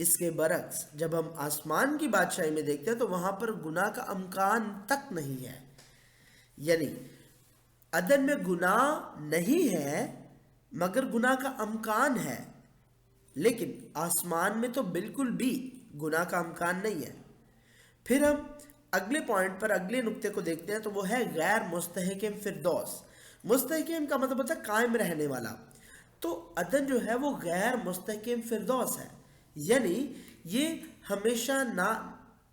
اس کے برعکس جب ہم آسمان کی بادشاہی میں دیکھتے ہیں تو وہاں پر گناہ کا امکان تک نہیں ہے. یعنی عدن میں گناہ نہیں ہے مگر گناہ کا امکان ہے، لیکن آسمان میں تو بالکل بھی گناہ کا امکان نہیں ہے. پھر ہم اگلے پوائنٹ پر اگلے نقطے کو دیکھتے ہیں تو وہ ہے غیر مستحکم فردوس. مستحکم کا مطلب ہوتا ہے قائم رہنے والا. تو عدن جو ہے وہ غیر مستحکم فردوس ہے، یعنی یہ ہمیشہ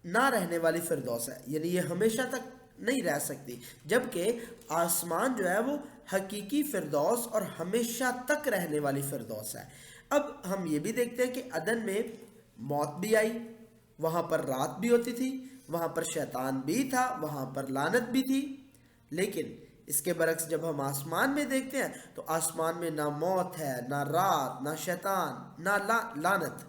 نہ رہنے والی فردوس ہے، یعنی یہ ہمیشہ تک نہیں رہ سکتی، جبکہ آسمان جو ہے وہ حقیقی فردوس اور ہمیشہ تک رہنے والی فردوس ہے. اب ہم یہ بھی دیکھتے ہیں کہ عدن میں موت بھی آئی، وہاں پر رات بھی ہوتی تھی، وہاں پر شیطان بھی تھا، وہاں پر لعنت بھی تھی. لیکن اس کے برعکس جب ہم آسمان میں دیکھتے ہیں تو آسمان میں نہ موت ہے، نہ رات، نہ شیطان، نہ لعنت.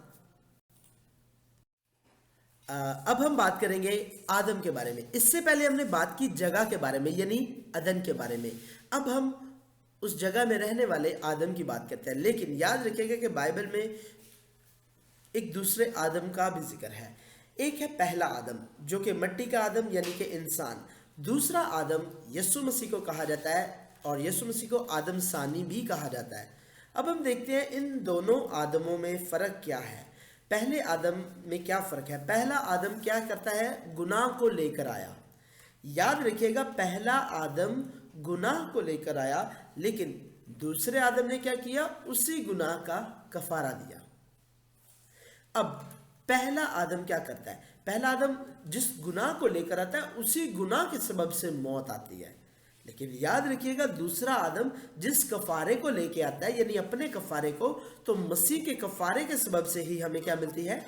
اب ہم بات کریں گے آدم کے بارے میں. اس سے پہلے ہم نے بات کی جگہ کے بارے میں، یعنی عدن کے بارے میں. اب ہم اس جگہ میں رہنے والے آدم کی بات کرتے ہیں. لیکن یاد رکھیے گا کہ بائبل میں ایک دوسرے آدم کا بھی ذکر ہے. ایک ہے پہلا آدم جو کہ مٹی کا آدم یعنی کہ انسان. دوسرا آدم یسوع مسیح کو کہا جاتا ہے، اور یسوع مسیح کو آدم ثانی بھی کہا جاتا ہے. اب ہم دیکھتے ہیں ان دونوں آدموں میں فرق کیا ہے. پہلے آدم میں کیا فرق ہے؟ پہلا آدم کیا کرتا ہے؟ گناہ کو لے کر آیا. یاد رکھیے گا پہلا آدم گناہ کو لے کر آیا، لیکن دوسرے آدم نے کیا کیا؟ اسی گناہ کا کفارہ دیا. اب پہلا آدم کیا کرتا ہے؟ پہلا آدم جس گناہ کو لے کر آتا ہے اسی گناہ کے سبب سے موت آتی ہے. لیکن یاد رکھیے گا دوسرا آدم جس کفارے کو لے کے آتا ہے، یعنی اپنے کفارے کو، تو مسیح کے کفارے کے سبب سے ہی ہمیں کیا ملتی ہے؟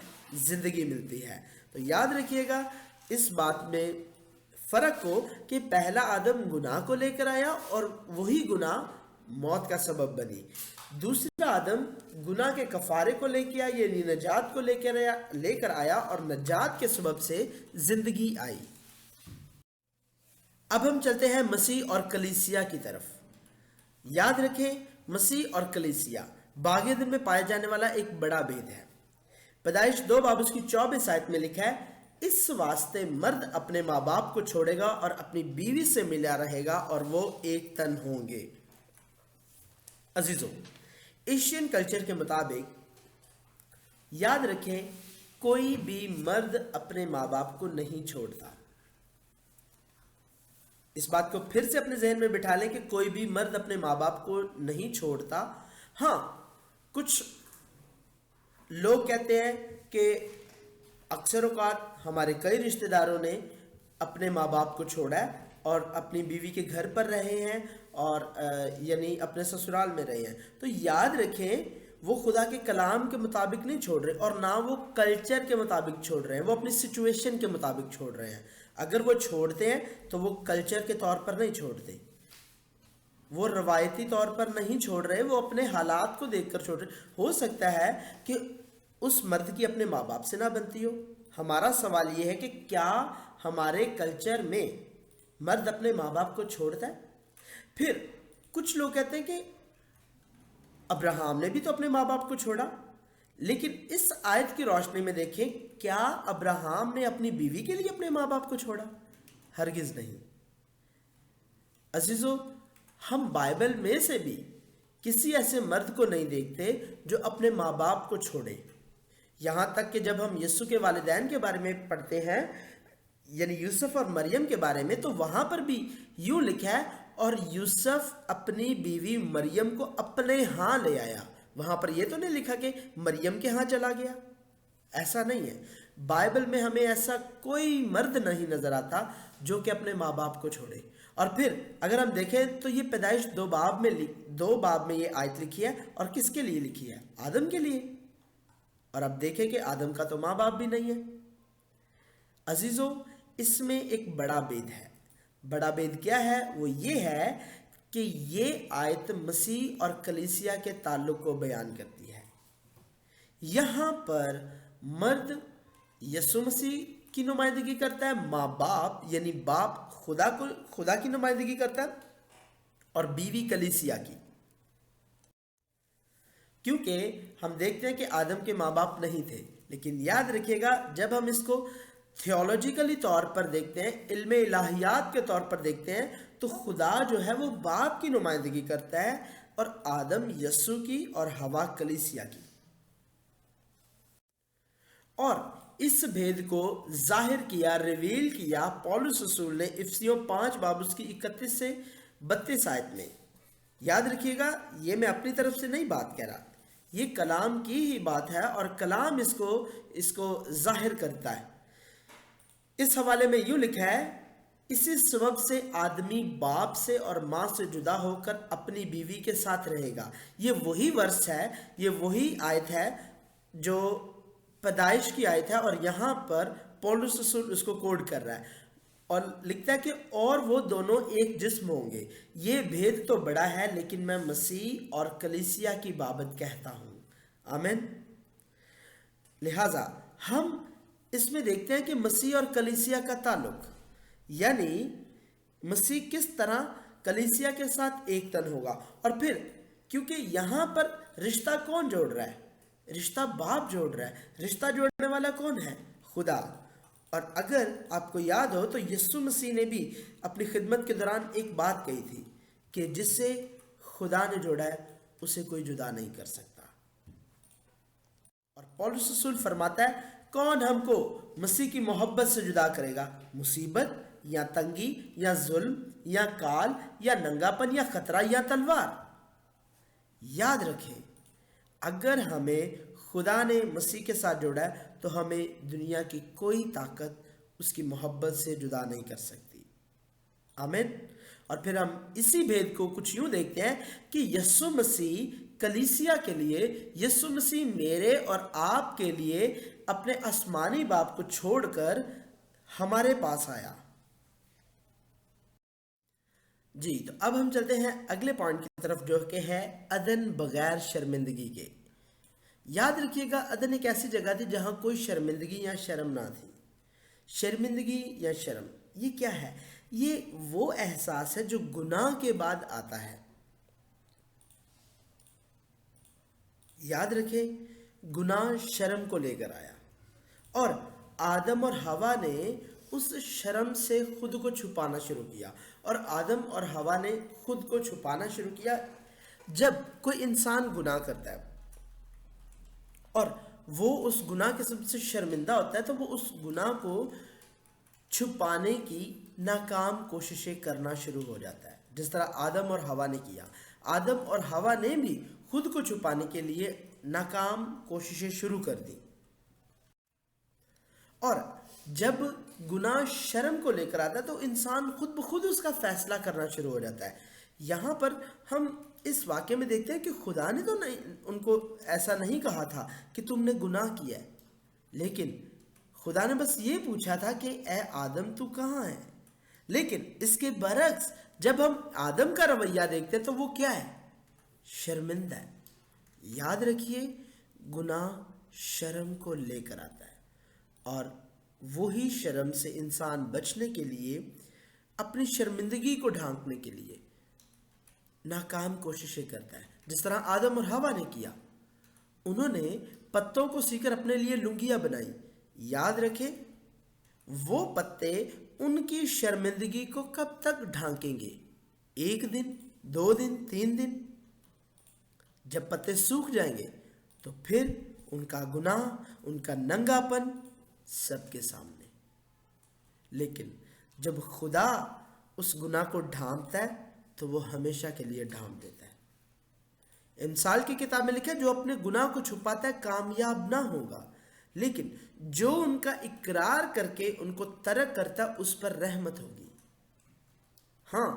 زندگی ملتی ہے. تو یاد رکھیے گا اس بات میں فرق کو کہ پہلا آدم گناہ کو لے کر آیا اور وہی گناہ موت کا سبب بنی. دوسرا آدم گناہ کے کفارے کو لے کے آیا، یعنی نجات کو لے کر آیا اور نجات کے سبب سے زندگی آئی. اب ہم چلتے ہیں مسیح اور کلیسیا کی طرف. یاد رکھیں مسیح اور کلیسیا باغ عدن میں پائے جانے والا ایک بڑا بھید ہے. پیدائش 2 باب اس کی 24 آیت میں لکھا ہے، اس واسطے مرد اپنے ماں باپ کو چھوڑے گا اور اپنی بیوی سے ملا رہے گا اور وہ ایک تن ہوں گے. عزیزوں، ایشین کلچر کے مطابق یاد رکھیں کوئی بھی مرد اپنے ماں باپ کو نہیں چھوڑتا. اس بات کو پھر سے اپنے ذہن میں بٹھا لیں کہ کوئی بھی مرد اپنے ماں باپ کو نہیں چھوڑتا. ہاں، کچھ لوگ کہتے ہیں کہ اکثر اوقات ہمارے کئی رشتہ داروں نے اپنے ماں باپ کو چھوڑا ہے اور اپنی بیوی کے گھر پر رہے ہیں اور یعنی اپنے سسرال میں رہے ہیں. تو یاد رکھیں وہ خدا کے کلام کے مطابق نہیں چھوڑ رہے اور نہ وہ کلچر کے مطابق چھوڑ رہے ہیں، وہ اپنی سچویشن کے مطابق چھوڑ رہے ہیں. اگر وہ چھوڑتے ہیں تو وہ کلچر کے طور پر نہیں چھوڑتے، وہ روایتی طور پر نہیں چھوڑ رہے، وہ اپنے حالات کو دیکھ کر چھوڑ رہے. ہو سکتا ہے کہ اس مرد کی اپنے ماں باپ سے نہ بنتی ہو. ہمارا سوال یہ ہے کہ کیا ہمارے کلچر میں مرد اپنے ماں باپ کو چھوڑتا ہے؟ پھر کچھ لوگ کہتے ہیں کہ ابراہیم نے بھی تو اپنے ماں باپ کو چھوڑا. لیکن اس آیت کی روشنی میں دیکھیں، کیا ابراہیم نے اپنی بیوی کے لیے اپنے ماں باپ کو چھوڑا؟ ہرگز نہیں. عزیزو، ہم بائبل میں سے بھی کسی ایسے مرد کو نہیں دیکھتے جو اپنے ماں باپ کو چھوڑے. یہاں تک کہ جب ہم یسوع کے والدین کے بارے میں پڑھتے ہیں، یعنی یوسف اور مریم کے بارے میں، تو وہاں پر بھی یوں لکھا ہے، اور یوسف اپنی بیوی مریم کو اپنے ہاں لے آیا. وہاں پر یہ تو نہیں لکھا کہ مریم کے ہاں چلا گیا. ایسا نہیں ہے. بائبل میں ہمیں ایسا کوئی مرد نہیں نظر آتا جو کہ اپنے ماں باپ کو چھوڑے. اور پھر اگر ہم دیکھیں تو یہ پیدائش 2 باب میں یہ آیت لکھی ہے، اور کس کے لیے لکھی ہے؟ آدم کے لیے. اور اب دیکھیں کہ آدم کا تو ماں باپ بھی نہیں ہے. عزیزو، اس میں ایک بڑا بید ہے. بڑا بید کیا ہے؟ وہ یہ ہے کہ یہ آیت مسیح اور کلیسیا کے تعلق کو بیان کرتی ہے. یہاں پر مرد یسوع مسیح کی نمائندگی کرتا ہے، ماں باپ یعنی باپ خدا کی نمائندگی کرتا ہے، اور بیوی کلیسیا کی. کیونکہ ہم دیکھتے ہیں کہ آدم کے ماں باپ نہیں تھے، لیکن یاد رکھیے گا جب ہم اس کو تھیولوجیکلی طور پر دیکھتے ہیں، علم الہیات کے طور پر دیکھتے ہیں، تو خدا جو ہے وہ باپ کی نمائندگی کرتا ہے اور آدم یسوع کی اور حوا کلیسیا کی. اور اس بھید کو ظاہر کیا، ریویل کیا پولس رسول نے افسیوں 5 باب اس کی 31 سے 32 آیت میں. یاد رکھیے گا یہ میں اپنی طرف سے نہیں بات کہہ رہا، یہ کلام کی ہی بات ہے اور کلام اس کو ظاہر کرتا ہے. اس حوالے میں یوں لکھا ہے، اسی سبب سے آدمی باپ سے اور ماں سے جدا ہو کر اپنی بیوی کے ساتھ رہے گا. یہ وہی ورس ہے، یہ وہی آیت ہے جو پیدائش کی آیت ہے، اور یہاں پر پولس رسول اس کو کوڈ کر رہا ہے اور لکھتا ہے کہ اور وہ دونوں ایک جسم ہوں گے. یہ بھید تو بڑا ہے لیکن میں مسیح اور کلیسیا کی بابت کہتا ہوں. آمین. لہٰذا ہم اس میں دیکھتے ہیں کہ مسیح اور کلیسیا کا تعلق، یعنی مسیح کس طرح کلیسیا کے ساتھ ایک تن ہوگا. اور پھر کیونکہ یہاں پر رشتہ کون جوڑ رہا ہے؟ رشتہ باپ جوڑ رہا ہے. رشتہ جوڑنے والا کون ہے؟ خدا. اور اگر آپ کو یاد ہو تو یسوع مسیح نے بھی اپنی خدمت کے دوران ایک بات کہی تھی کہ جس سے خدا نے جوڑا ہے اسے کوئی جدا نہیں کر سکتا. اور پولس رسول فرماتا ہے، کون ہم کو مسیح کی محبت سے جدا کرے گا؟ مصیبت یا تنگی یا ظلم یا کال یا ننگا پن یا خطرہ یا تلوار. یاد رکھیں اگر ہمیں خدا نے مسیح کے ساتھ جوڑا ہے تو ہمیں دنیا کی کوئی طاقت اس کی محبت سے جدا نہیں کر سکتی. آمین. اور پھر ہم اسی بھید کو کچھ یوں دیکھتے ہیں کہ یسوع مسیح کلیسیا کے لیے، یسوع مسیح میرے اور آپ کے لیے اپنے آسمانی باپ کو چھوڑ کر ہمارے پاس آیا. جی تو اب ہم چلتے ہیں اگلے پوائنٹ کی طرف جو کہ ہے عدن بغیر شرمندگی کے. یاد رکھیے گا عدن ایک ایسی جگہ تھی جہاں کوئی شرمندگی یا شرم نہ تھی. شرمندگی یا شرم یہ کیا ہے؟ یہ وہ احساس ہے جو گناہ کے بعد آتا ہے. یاد رکھیں گناہ شرم کو لے کر آیا اور آدم اور حوا نے اس شرم سے خود کو چھپانا شروع کیا. اور آدم اور حوا نے خود کو چھپانا شروع کیا. جب کوئی انسان گناہ کرتا ہے اور وہ اس گناہ کے سبب سے شرمندہ ہوتا ہے تو وہ اس گناہ کو چھپانے کی ناکام کوششیں کرنا شروع ہو جاتا ہے، جس طرح آدم اور حوا نے کیا. آدم اور حوا نے بھی خود کو چھپانے کے لیے ناکام کوششیں شروع کر دی. اور جب گناہ شرم کو لے کر آتا ہے تو انسان خود بخود اس کا فیصلہ کرنا شروع ہو جاتا ہے. یہاں پر ہم اس واقعے میں دیکھتے ہیں کہ خدا نے تو نہیں ان کو ایسا نہیں کہا تھا کہ تم نے گناہ کیا ہے، لیکن خدا نے بس یہ پوچھا تھا کہ اے آدم تو کہاں ہے. لیکن اس کے برعکس جب ہم آدم کا رویہ دیکھتے ہیں تو وہ کیا ہے؟ شرمندہ ہے. یاد رکھیے گناہ شرم کو لے کر آتا ہے اور وہی شرم سے انسان بچنے کے لیے، اپنی شرمندگی کو ڈھانکنے کے لیے ناکام کوششیں کرتا ہے، جس طرح آدم اور حوا نے کیا. انہوں نے پتوں کو سی کر اپنے لیے لنگیاں بنائی. یاد رکھیں وہ پتے ان کی شرمندگی کو کب تک ڈھانکیں گے؟ 1 دن، 2 دن، 3 دن. جب پتے سوکھ جائیں گے تو پھر ان کا گناہ، ان کا ننگا پن سب کے سامنے. لیکن جب خدا اس گناہ کو ڈھانپتا ہے تو وہ ہمیشہ کے لیے ڈھانپ دیتا ہے. امثال کی کتاب میں لکھا ہے جو اپنے گناہ کو چھپاتا ہے کامیاب نہ ہوگا، لیکن جو ان کا اقرار کر کے ان کو ترک کرتا ہے اس پر رحمت ہوگی. ہاں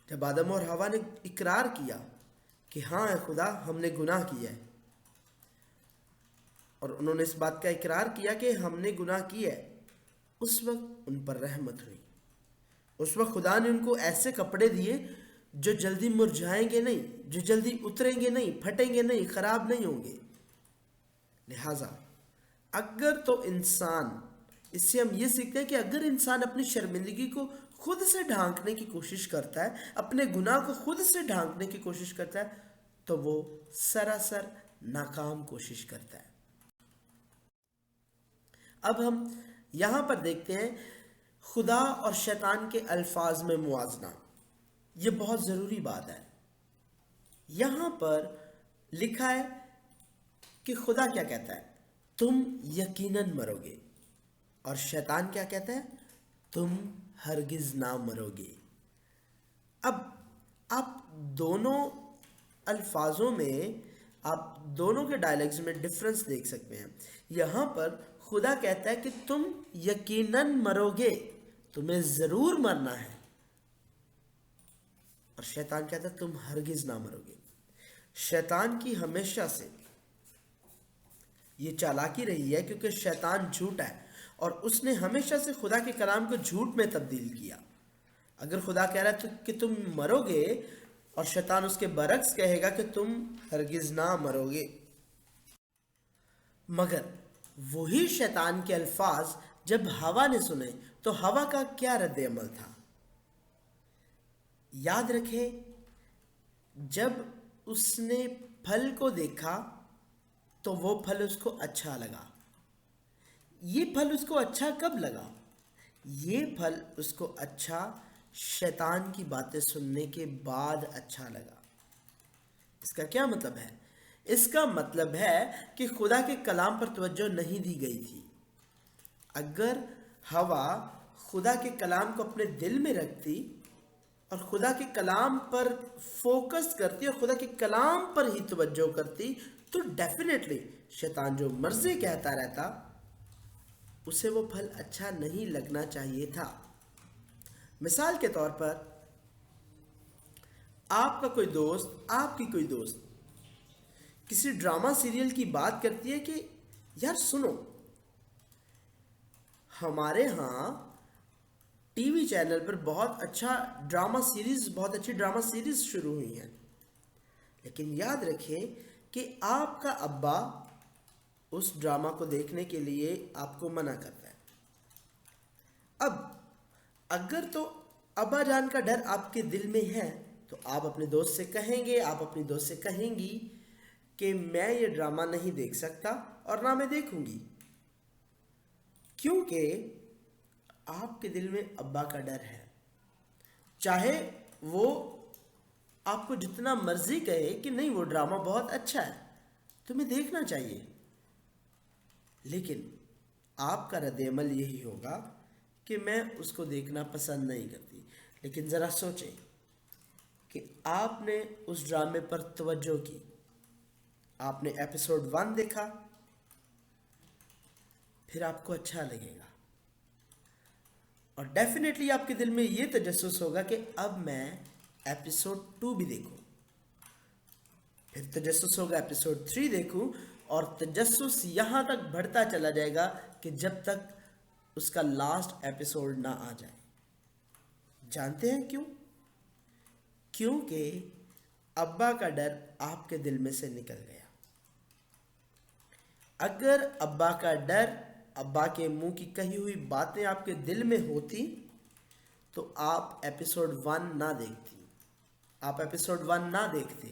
جب آدم اور حوا نے اقرار کیا کہ ہاں اے خدا ہم نے گناہ کیا ہے، اور انہوں نے اس بات کا اقرار کیا کہ ہم نے گناہ کیا ہے، اس وقت ان پر رحمت ہوئی. اس وقت خدا نے ان کو ایسے کپڑے دیے جو جلدی مرجھائیں گے نہیں، جو جلدی اتریں گے نہیں، پھٹیں گے نہیں، خراب نہیں ہوں گے. لہٰذا اگر تو انسان، اس سے ہم یہ سیکھتے ہیں کہ اگر انسان اپنی شرمندگی کو خود سے ڈھانکنے کی کوشش کرتا ہے، اپنے گناہ کو خود سے ڈھانکنے کی کوشش کرتا ہے تو وہ سراسر ناکام کوشش کرتا ہے. اب ہم یہاں پر دیکھتے ہیں خدا اور شیطان کے الفاظ میں موازنہ. یہ بہت ضروری بات ہے. یہاں پر لکھا ہے کہ خدا کیا کہتا ہے؟ تم یقیناً مرو گے. اور شیطان کیا کہتا ہے؟ تم ہرگز نہ مرو گے. اب آپ دونوں الفاظوں میں، آپ دونوں کے ڈائلیکٹس میں ڈفرنس دیکھ سکتے ہیں. یہاں پر خدا کہتا ہے کہ تم یقیناً مرو گے، تمہیں ضرور مرنا ہے. اور شیطان کہتا ہے تم ہرگز نہ مرو گے. شیطان کی ہمیشہ سے یہ چالاکی رہی ہے کیونکہ شیطان جھوٹا ہے اور اس نے ہمیشہ سے خدا کے کلام کو جھوٹ میں تبدیل کیا. اگر خدا کہہ رہا ہے کہ تم مرو گے اور شیطان اس کے برعکس کہے گا کہ تم ہرگز نہ مرو گے. مگر وہی شیطان کے الفاظ جب ہوا نے سنے تو ہوا کا کیا رد عمل تھا؟ یاد رکھیں، جب اس نے پھل کو دیکھا تو وہ پھل اس کو اچھا لگا. یہ پھل اس کو اچھا کب لگا؟ یہ پھل اس کو اچھا شیطان کی باتیں سننے کے بعد اچھا لگا. اس کا کیا مطلب ہے؟ اس کا مطلب ہے کہ خدا کے کلام پر توجہ نہیں دی گئی تھی. اگر ہوا خدا کے کلام کو اپنے دل میں رکھتی اور خدا کے کلام پر فوکس کرتی اور خدا کے کلام پر ہی توجہ کرتی تو ڈیفینیٹلی شیطان جو مرضی کہتا رہتا اسے وہ پھل اچھا نہیں لگنا چاہیے تھا. مثال کے طور پر آپ کا کوئی دوست، آپ کی کوئی دوست کسی ڈرامہ سیریل کی بات کرتی ہے کہ یار سنو، ہمارے ہاں ٹی وی چینل پر بہت اچھی ڈرامہ سیریز شروع ہوئی ہیں، لیکن یاد رکھیں کہ آپ کا ابا اس ڈرامہ کو دیکھنے کے لیے آپ کو منع کرتا ہے. اب اگر تو ابا جان کا ڈر آپ کے دل میں ہے تو آپ اپنے دوست سے کہیں گے، آپ اپنی دوست سے کہیں گی کہ میں یہ ڈرامہ نہیں دیکھ سکتا اور نہ میں دیکھوں گی، کیونکہ آپ کے دل میں ابا کا ڈر ہے. چاہے وہ آپ کو جتنا مرضی کہے کہ نہیں وہ ڈرامہ بہت اچھا ہے، تمہیں دیکھنا چاہیے، لیکن آپ کا رد عمل یہی ہوگا کہ میں اس کو دیکھنا پسند نہیں کرتی. لیکن ذرا سوچیں کہ آپ نے اس ڈرامے پر توجہ کی، آپ نے ایپیسوڈ 1 دیکھا، پھر آپ کو اچھا لگے گا اور ڈیفینیٹلی آپ کے دل میں یہ تجسس ہوگا کہ اب میں ایپیسوڈ 2 بھی دیکھوں. پھر تجسس ہوگا ایپیسوڈ 3 دیکھوں، اور تجسس یہاں تک بڑھتا چلا جائے گا کہ جب تک اس کا لاسٹ ایپیسوڈ نہ آ جائے. جانتے ہیں کیوں؟ کیونکہ ابا کا ڈر آپ کے دل میں سے نکل گیا. اگر ابا کا ڈر، ابا کے منہ کی کہی ہوئی باتیں آپ کے دل میں ہوتی تو آپ ایپیسوڈ 1 نہ دیکھتے.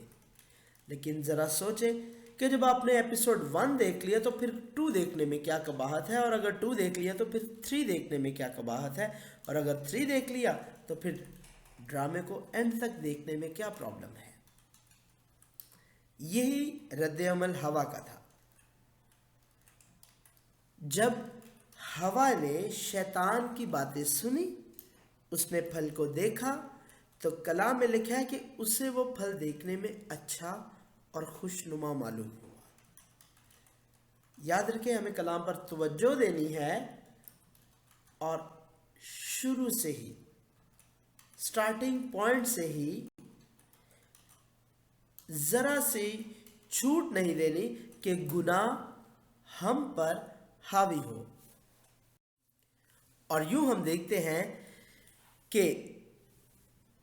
لیکن ذرا سوچیں کہ جب آپ نے ایپیسوڈ 1 دیکھ لیا تو پھر 2 دیکھنے میں کیا قباحت ہے، اور اگر 2 دیکھ لیا تو پھر 3 دیکھنے میں کیا قباحت ہے، اور اگر 3 دیکھ لیا تو پھر ڈرامے کو اینڈ تک دیکھنے میں کیا پرابلم ہے. یہی رد عمل ہوا کا تھا. جب ہوا نے شیطان کی باتیں سنی، اس نے پھل کو دیکھا، تو کلام میں لکھا ہے کہ اسے وہ پھل دیکھنے میں اچھا اور خوشنما معلوم ہوا. یاد رکھیں، ہمیں کلام پر توجہ دینی ہے اور شروع سے ہی، سٹارٹنگ پوائنٹ سے ہی ذرا سی چھوٹ نہیں دینی کہ گناہ ہم پر حاوی ہو. اور یوں ہم دیکھتے ہیں کہ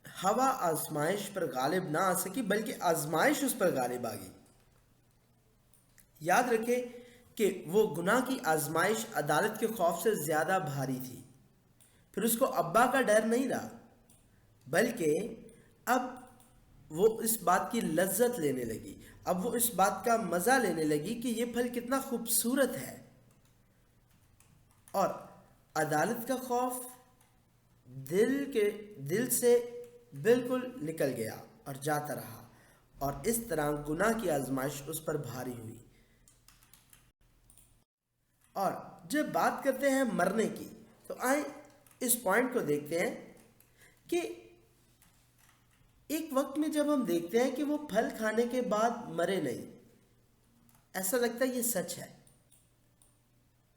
ہوا آزمائش پر غالب نہ آ سکی، بلکہ آزمائش اس پر غالب آ گئی. یاد رکھیں کہ وہ گناہ کی آزمائش عدالت کے خوف سے زیادہ بھاری تھی. پھر اس کو ابا کا ڈر نہیں رہا، بلکہ اب وہ اس بات کی لذت لینے لگی، اب وہ اس بات کا مزہ لینے لگی کہ یہ پھل کتنا خوبصورت ہے. اور عدالت کا خوف دل سے بالکل نکل گیا اور جاتا رہا، اور اس طرح گناہ کی آزمائش اس پر بھاری ہوئی۔ اور جب بات کرتے ہیں مرنے کی، تو آئیں اس پوائنٹ کو دیکھتے ہیں کہ ایک وقت میں جب ہم دیکھتے ہیں کہ وہ پھل کھانے کے بعد مرے نہیں، ایسا لگتا ہے یہ سچ ہے،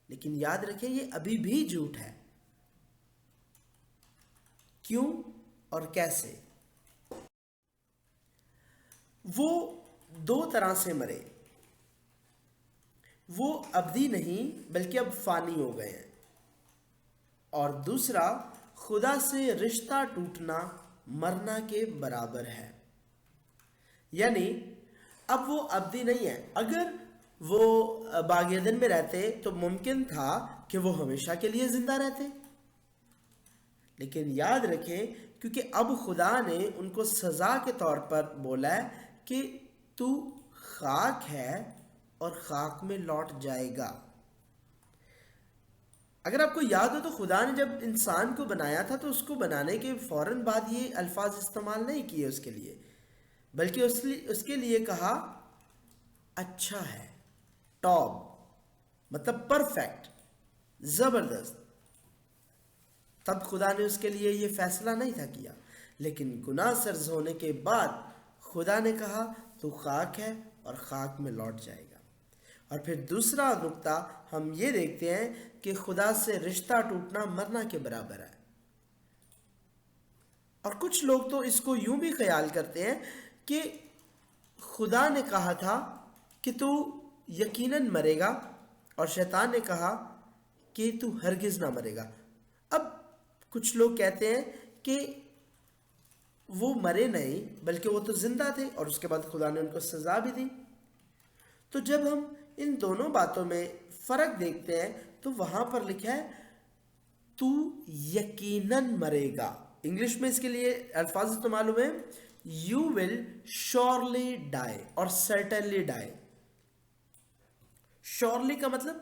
لیکن یاد رکھیں یہ ابھی بھی جھوٹ ہے۔ کیوں اور کیسے؟ وہ دو طرح سے مرے، وہ ابدی نہیں بلکہ اب فانی ہو گئے ہیں، اور دوسرا خدا سے رشتہ ٹوٹنا مرنا کے برابر ہے۔ یعنی اب وہ ابدی نہیں ہے۔ اگر وہ باغ عدن میں رہتے تو ممکن تھا کہ وہ ہمیشہ کے لیے زندہ رہتے، لیکن یاد رکھیں کیونکہ اب خدا نے ان کو سزا کے طور پر بولا ہے کہ تو خاک ہے اور خاک میں لوٹ جائے گا۔ اگر آپ کو یاد ہو تو خدا نے جب انسان کو بنایا تھا تو اس کو بنانے کے فوراً بعد یہ الفاظ استعمال نہیں کیے اس کے لیے، بلکہ اس کے لیے کہا اچھا ہے، ٹاپ، مطلب پرفیکٹ، زبردست۔ تب خدا نے اس کے لیے یہ فیصلہ نہیں تھا کیا، لیکن گناہ سرز ہونے کے بعد خدا نے کہا تو خاک ہے اور خاک میں لوٹ جائے گا۔ اور پھر دوسرا نقطہ ہم یہ دیکھتے ہیں کہ خدا سے رشتہ ٹوٹنا مرنا کے برابر ہے۔ اور کچھ لوگ تو اس کو یوں بھی خیال کرتے ہیں کہ خدا نے کہا تھا کہ تو یقیناً مرے گا، اور شیطان نے کہا کہ تو ہرگز نہ مرے گا۔ اب کچھ لوگ کہتے ہیں کہ وہ مرے نہیں بلکہ وہ تو زندہ تھے، اور اس کے بعد خدا نے ان کو سزا بھی دی۔ تو جب ہم ان دونوں باتوں میں فرق دیکھتے ہیں تو وہاں پر لکھا ہے تو یقیناً مرے گا۔ انگلش میں اس کے لیے الفاظ استعمال ہوئے ہیں یو ول شورلی ڈائی اور سرٹنلی ڈائی۔ شورلی کا مطلب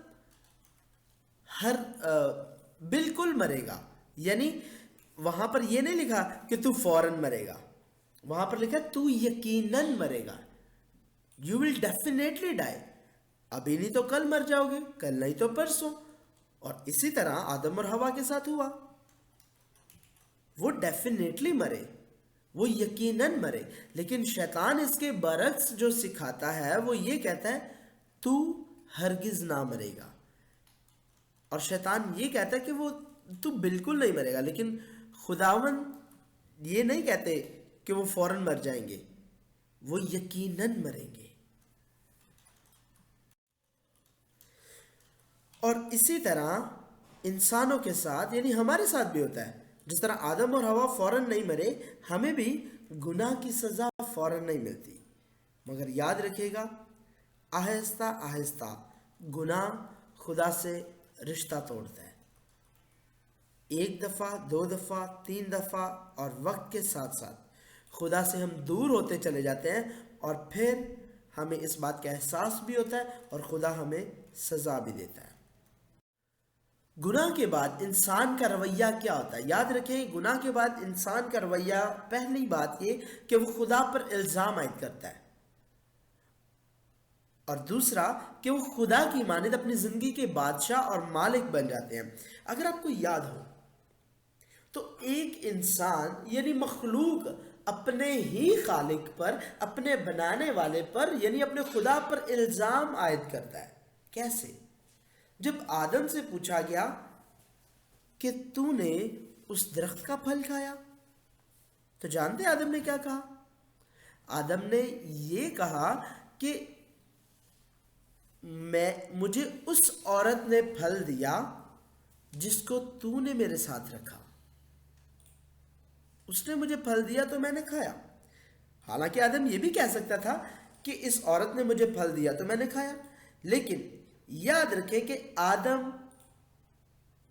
بالکل مرے گا، یعنی وہاں پر یہ نہیں لکھا کہ تو فوراً مرے گا، وہاں پر لکھا تو یقیناً مرے گا، یو ول ڈیفینیٹلی ڈائی۔ ابھی نہیں تو کل مر جاؤ گے، کل نہیں تو پرسوں۔ اور اسی طرح آدم اور حوا کے ساتھ ہوا، وہ ڈیفینیٹلی مرے، وہ یقیناً مرے۔ لیکن شیطان اس کے برعکس جو سکھاتا ہے وہ یہ کہتا ہے تو ہرگز نہ مرے گا، اور شیطان یہ کہتا ہے کہ وہ تو بالکل نہیں مرے گا، لیکن خداوند یہ نہیں کہتے کہ وہ فوراً مر جائیں گے، وہ یقیناً مریں گے۔ اور اسی طرح انسانوں کے ساتھ یعنی ہمارے ساتھ بھی ہوتا ہے، جس طرح آدم اور حوا فوراً نہیں مرے، ہمیں بھی گناہ کی سزا فوراً نہیں ملتی، مگر یاد رکھے گا آہستہ آہستہ گناہ خدا سے رشتہ توڑتا ہے، ایک دفعہ، دو دفعہ، تین دفعہ، اور وقت کے ساتھ ساتھ خدا سے ہم دور ہوتے چلے جاتے ہیں، اور پھر ہمیں اس بات کا احساس بھی ہوتا ہے اور خدا ہمیں سزا بھی دیتا ہے۔ گناہ کے بعد انسان کا رویہ کیا ہوتا ہے؟ یاد رکھیں گناہ کے بعد انسان کا رویہ، پہلی بات یہ کہ وہ خدا پر الزام عائد کرتا ہے، اور دوسرا کہ وہ خدا کی مانند اپنی زندگی کے بادشاہ اور مالک بن جاتے ہیں۔ اگر آپ کو یاد ہو تو ایک انسان یعنی مخلوق اپنے ہی خالق پر، اپنے بنانے والے پر یعنی اپنے خدا پر الزام عائد کرتا ہے۔ کیسے؟ جب آدم سے پوچھا گیا کہ تو نے اس درخت کا پھل کھایا، تو جانتے آدم نے کیا کہا؟ آدم نے یہ کہا کہ مجھے اس عورت نے پھل دیا جس کو تو نے میرے ساتھ رکھا، اس نے مجھے پھل دیا تو میں نے کھایا۔ حالانکہ آدم یہ بھی کہہ سکتا تھا کہ اس عورت نے مجھے پھل دیا تو میں نے کھایا، لیکن یاد رکھیں کہ آدم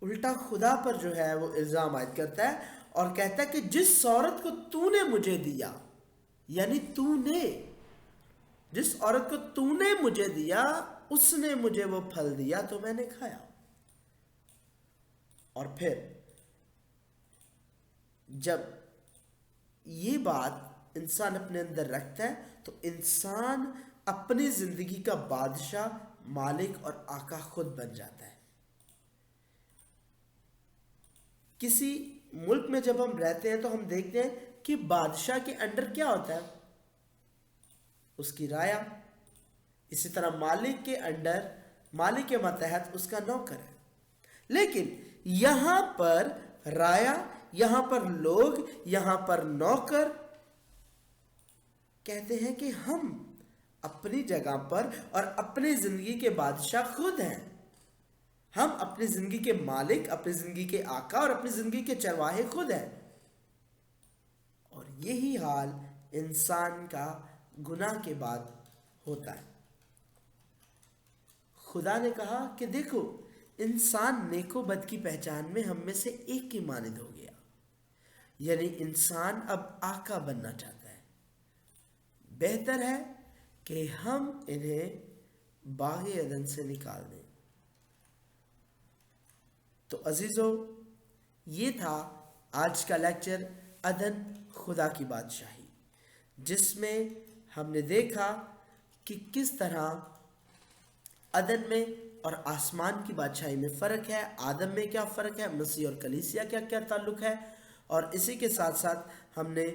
الٹا خدا پر جو ہے وہ الزام عائد کرتا ہے اور کہتا ہے کہ جس عورت کو تو نے مجھے دیا، یعنی تو نے جس عورت کو تو نے مجھے دیا اس نے مجھے وہ پھل دیا تو میں نے کھایا۔ اور پھر جب یہ بات انسان اپنے اندر رکھتا ہے تو انسان اپنی زندگی کا بادشاہ، مالک اور آقا خود بن جاتا ہے۔ کسی ملک میں جب ہم رہتے ہیں تو ہم دیکھتے ہیں کہ بادشاہ کے انڈر کیا ہوتا ہے؟ اس کی رایا۔ اسی طرح مالک کے انڈر، مالک کے ماتحت اس کا نوکر ہے۔ لیکن یہاں پر رایا، یہاں پر لوگ، یہاں پر نوکر کہتے ہیں کہ ہم اپنی جگہ پر اور اپنی زندگی کے بادشاہ خود ہیں۔ ہم اپنی زندگی کے مالک، اپنی زندگی کے آقا اور اپنی زندگی کے چرواہے خود ہیں۔ اور یہی حال انسان کا گناہ کے بعد ہوتا ہے۔ خدا نے کہا کہ دیکھو، انسان نیک و بد کی پہچان میں ہم میں سے ایک کی مانند ہو گیا، یعنی انسان اب آقا بننا چاہتا ہے۔ بہتر ہے کہ ہم انہیں باغ عدن سے نکال دیں۔ تو عزیزو، یہ تھا آج کا لیکچر عدن خدا کی بادشاہی، جس میں ہم نے دیکھا کہ کس طرح عدن میں اور آسمان کی بادشاہی میں فرق ہے، آدم میں کیا فرق ہے، مسیح اور کلیسیا کیا کیا تعلق ہے، اور اسی کے ساتھ ساتھ ہم نے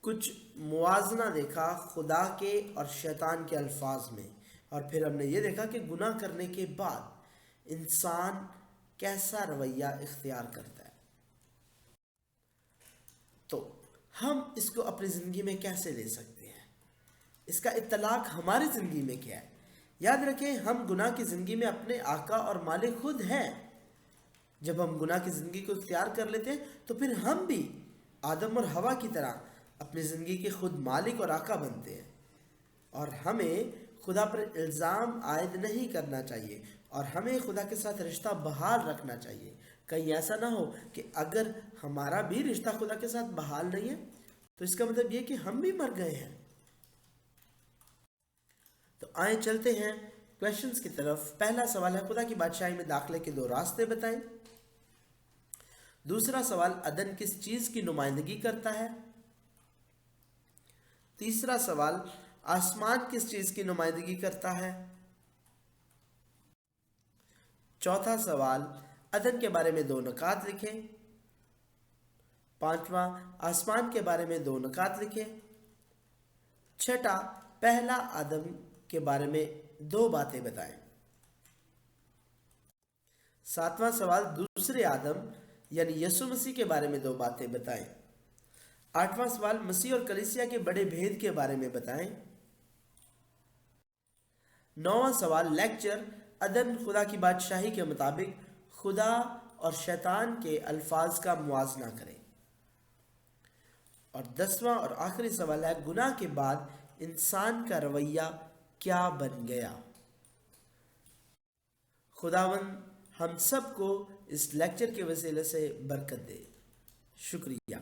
کچھ موازنہ دیکھا خدا کے اور شیطان کے الفاظ میں، اور پھر ہم نے یہ دیکھا کہ گناہ کرنے کے بعد انسان کیسا رویہ اختیار کرتا ہے۔ تو ہم اس کو اپنی زندگی میں کیسے لے سکتے ہیں؟ اس کا اطلاق ہماری زندگی میں کیا ہے؟ یاد رکھیں، ہم گناہ کی زندگی میں اپنے آقا اور مالک خود ہیں۔ جب ہم گناہ کی زندگی کو اختیار کر لیتے ہیں تو پھر ہم بھی آدم اور حوا کی طرح اپنی زندگی کے خود مالک اور آقا بنتے ہیں، اور ہمیں خدا پر الزام عائد نہیں کرنا چاہیے، اور ہمیں خدا کے ساتھ رشتہ بحال رکھنا چاہیے۔ کہیں ایسا نہ ہو کہ اگر ہمارا بھی رشتہ خدا کے ساتھ بحال نہیں ہے تو اس کا مطلب یہ کہ ہم بھی مر گئے ہیں۔ تو آئیں چلتے ہیں کویشچنز کی طرف۔ پہلا سوال ہے، خدا کی بادشاہی میں داخلے کے 2 راستے بتائیں۔ دوسرا سوال، عدن کس چیز کی نمائندگی کرتا ہے؟ تیسرا سوال، آسمان کس چیز کی نمائندگی کرتا ہے؟ چوتھا سوال، عدن کے بارے میں 2 نکات لکھیں۔ پانچواں، آسمان کے بارے میں 2 نکات لکھیں۔ چھٹا، پہلا آدم کے بارے میں 2 باتیں بتائیں۔ ساتواں سوال، دوسرے آدم یعنی یسوع مسیح کے بارے میں 2 باتیں بتائیں۔ آٹھواں سوال، مسیح اور کلیسیا کے بڑے بھید کے بارے میں بتائیں۔ 9واں سوال، لیکچر عدن خدا کی بادشاہی کے مطابق خدا اور شیطان کے الفاظ کا موازنہ کریں۔ اور 10واں اور آخری سوال ہے، گناہ کے بعد انسان کا رویہ کیا بن گیا؟ خداوند ہم سب کو اس لیکچر کے وسیلے سے برکت دے۔ شکریہ۔